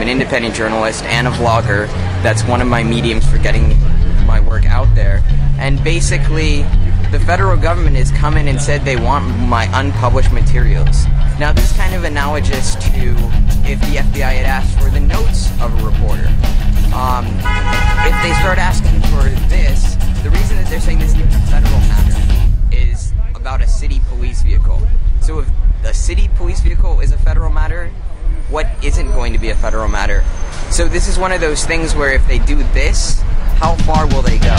an independent journalist and a vlogger. That's one of my mediums for getting my work out there. And basically, the federal government has come in and said they want my unpublished materials. Now, this is kind of analogous to if the FBI had asked for the notes of a reporter. If they start asking for this, the reason that they're saying this is a federal matter is about a city police vehicle. So if a city police vehicle is a federal matter, what isn't going to be a federal matter? So this is one of those things where if they do this, how far will they go?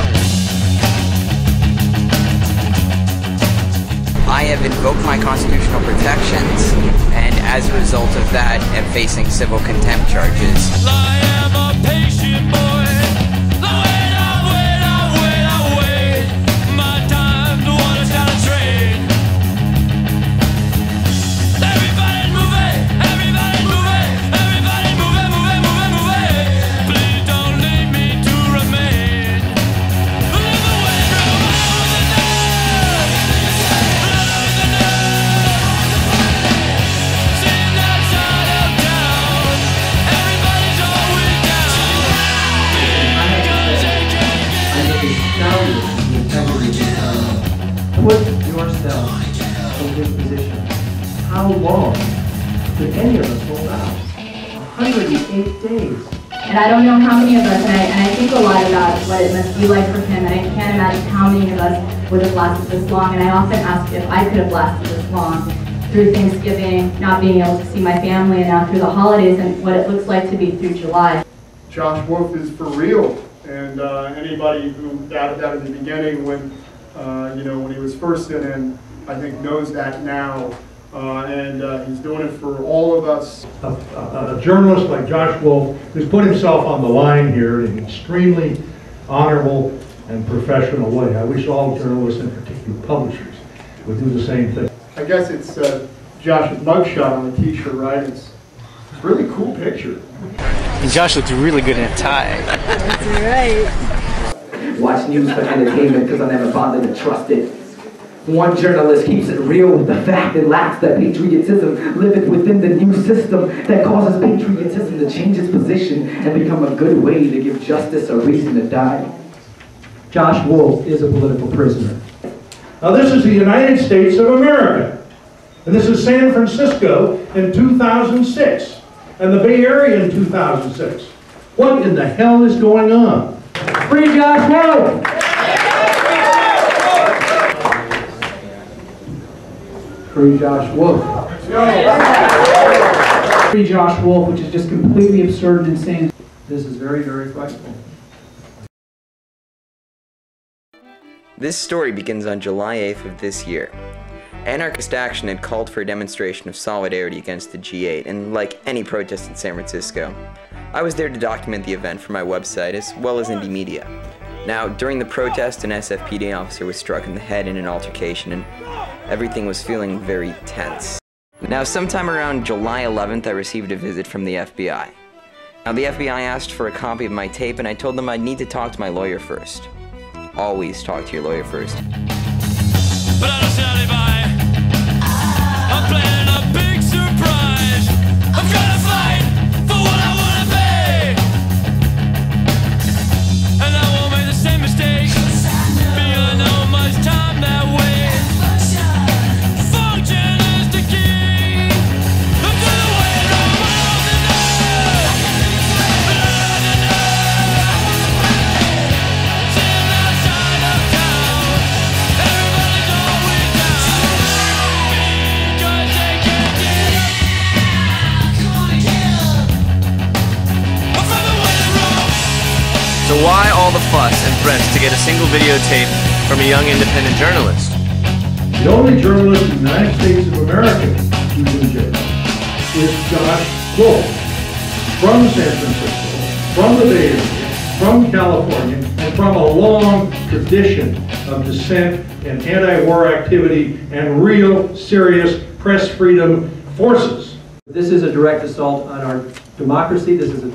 I have invoked my constitutional protections, and as a result of that, am facing civil contempt charges. I am a patient boy. Wait. My time to understand a trade. Everybody move it. Please don't leave me to remain. Live away from all the night. Sitting outside of town. Everybody's always down. Because they can't Put yourself in this position. How long could any of us hold out? 108 days. And I don't know how many of us, and I think a lot about what it must be like for him, and I can't imagine how many of us would have lasted this long. And I often ask if I could have lasted this long through Thanksgiving, not being able to see my family, and now through the holidays, and what it looks like to be through July. Josh Wolf is for real, and anybody who doubted that in the beginning when when he was first sent in, I think knows that now, and he's doing it for all of us. A journalist like Josh Wolf, who's put himself on the line here in an extremely honorable and professional way. I wish all journalists, and particularly publishers, would do the same thing. I guess it's Josh's mugshot on the t-shirt, right? It's a really cool picture. And Josh looks really good in a tie. That's right. Watch news for entertainment because I never bothered to trust it. One journalist keeps it real with the fact and lacks that patriotism liveth within the new system that causes patriotism to change its position and become a good way to give justice a reason to die. Josh Wolf is a political prisoner. Now this is the United States of America. And this is San Francisco in 2006. And the Bay Area in 2006. What in the hell is going on? Free Josh Wolf! Free Josh Wolf. Free Josh Wolf, which is just completely absurd and insane. This is very, very frightful. This story begins on July 8th of this year. Anarchist Action had called for a demonstration of solidarity against the G8, and like any protest in San Francisco, I was there to document the event for my website as well as indie media. Now, during the protest, an SFPD officer was struck in the head in an altercation, and everything was feeling very tense. Now, sometime around July 11th, I received a visit from the FBI. Now, the FBI asked for a copy of my tape, and I told them I'd need to talk to my lawyer first. Always talk to your lawyer first. But I don't stand by. I'm planning a big surprise. I'm gonna fight for what I wanna be. And I won't make the same mistake. Because I know much time that way. Function is the key. Look to the way around my own Sitting outside of town. Everybody's always down. Because they can't get I'm from the winning road. So why all the fuss and press to get a single videotape from a young independent journalist? The only journalist in the United States of America who's in jail is Josh Wolf, from San Francisco, from the Bay Area, from California, and from a long tradition of dissent and anti-war activity and real serious press freedom forces. This is a direct assault on our democracy. This is a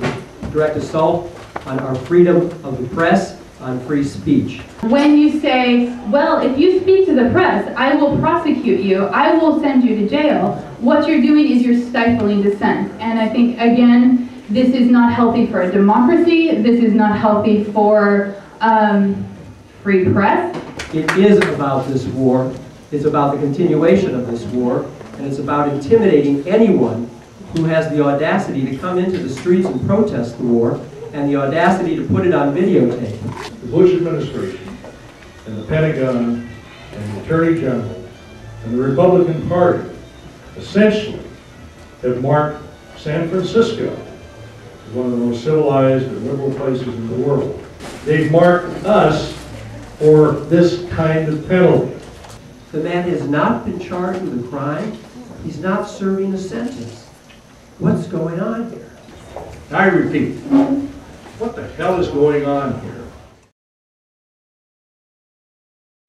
direct assault on our freedom of the press, on free speech. When you say, well, if you speak to the press, I will prosecute you, I will send you to jail, what you're doing is you're stifling dissent. And I think, again, This is not healthy for a democracy. This is not healthy for free press. It is about this war. It's about the continuation of this war, and it's about intimidating anyone who has the audacity to come into the streets and protest the war, and the audacity to put it on videotape. The Bush administration and the Pentagon and the Attorney General and the Republican Party essentially have marked San Francisco as one of the most civilized and liberal places in the world. They've marked us for this kind of penalty. The man has not been charged with a crime. He's not serving a sentence. What's going on here? I repeat, what the hell is going on here?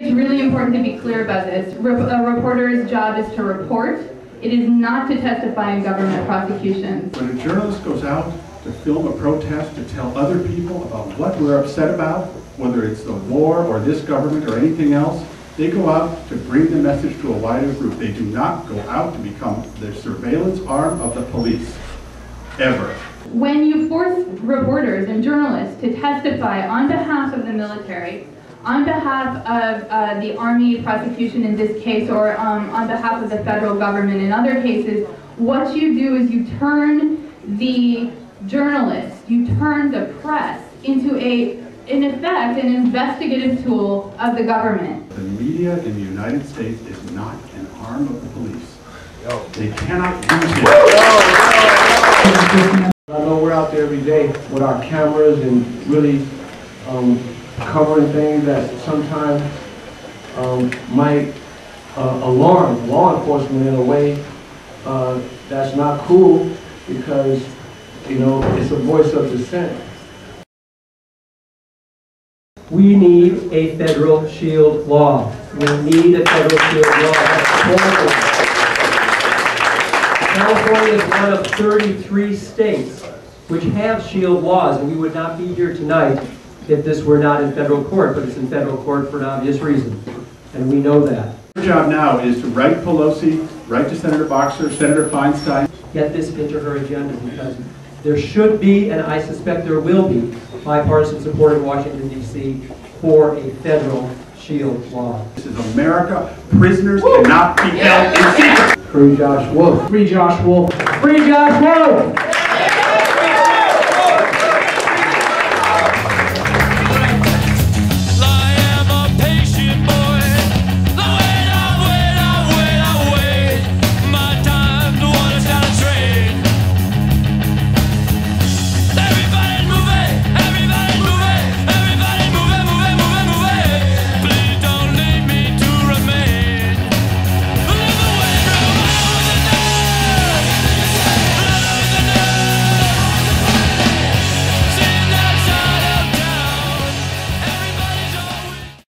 It's really important to be clear about this. A reporter's job is to report. It is not to testify in government prosecutions. When a journalist goes out to film a protest, to tell other people about what we're upset about, whether it's the war or this government or anything else, they go out to bring the message to a wider group. They do not go out to become the surveillance arm of the police, ever. When you force reporters and journalists to testify on behalf of the military, on behalf of the Army prosecution in this case, or on behalf of the federal government in other cases, what you do is you turn the journalists, you turn the press into in effect, an investigative tool of the government. The media in the United States is not an arm of the police. They cannot use it. I know we're out there every day with our cameras and really covering things that sometimes might alarm law enforcement in a way that's not cool, because, you know, it's a voice of dissent. We need a federal shield law. We need a federal shield law. California is one of 33 states which have shield laws, and we would not be here tonight if this were not in federal court, but it's in federal court for an obvious reason, and we know that. Our job now is to write Pelosi, write to Senator Boxer, Senator Feinstein. Get this into her agenda, because there should be, and I suspect there will be, bipartisan support in Washington, D.C. for a federal shield law. This is America. Prisoners cannot be held in secret. Free Josh Wolf. Free Josh Wolf. Free Josh Wolf!